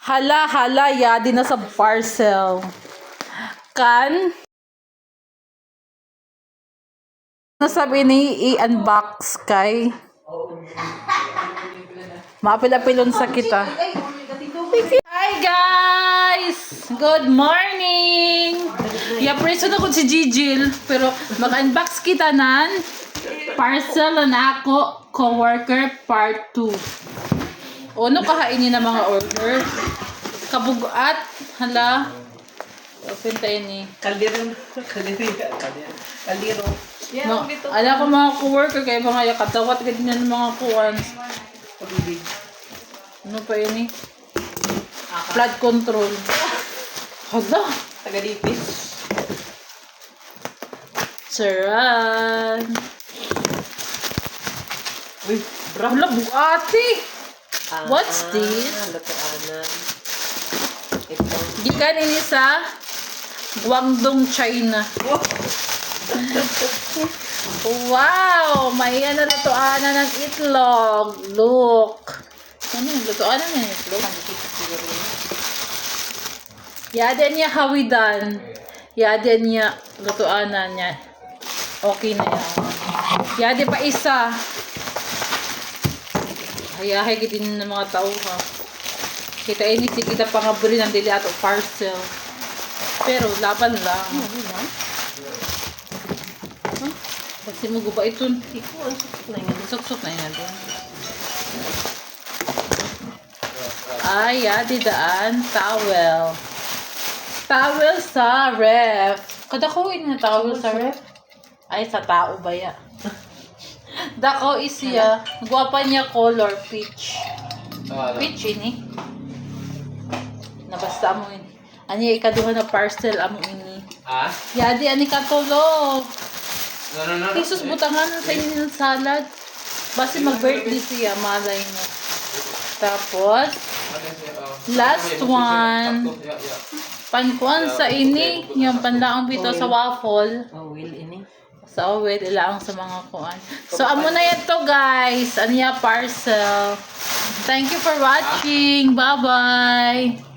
Hala, yadi na sa parcel. Kan? Nasabi ni i-unbox kay mapil-apilon sa kita. Hi guys! Good morning! Yapreso na ko si Gigil, pero mag-unbox kita nan parcel na ako coworker part 2. Ano kahainin na mga order? Kabugat, hala. Open tayo ni. Kaldero. Ala ko mga co-worker kayo mga yakatawat ganyan ng mga kuwan. Ano pa yun eh? Flood control. Hala. Taga-dipis. Saran. Uy, Hala, buati. What's this? Lutuanan. Ito. Gikan ini sa Guangdong, China. Wow! May ano lutuanan ng itlog. Look. Ano yung lutuanan ng itlog? Yaden niya hawidan. Yaden niya lutuanan niya. Okay na yan. Yade pa isa. Hayahay gitin ng mga tao ha. Kita ini si kita pangabri ng dili ato parcel. Pero laban lang. Kasi mo guba ito. Sok-sok na yun. Ay, yadi daan. Towel. Towel sa ref. Kada ko na towel sa ref. Ay, sa tao ba ya? Dako is siya. Guwapa niya color peach. Peach ini. Nabasta mo ini. Ani ikaduha na parcel amo ini. Ah? Yadi ani katulo. No. Jesus butangan sa inyo ng salad. Basta mag-birthday siya, malay mo. Tapos, last one. Pankuan sa ini. Yung panlaang bito sa waffle. Oh, will ini. Sa awed, ilaang sa mga kuan. So, amo na yan to guys. Ano yan, parcel. Thank you for watching. Bye-bye.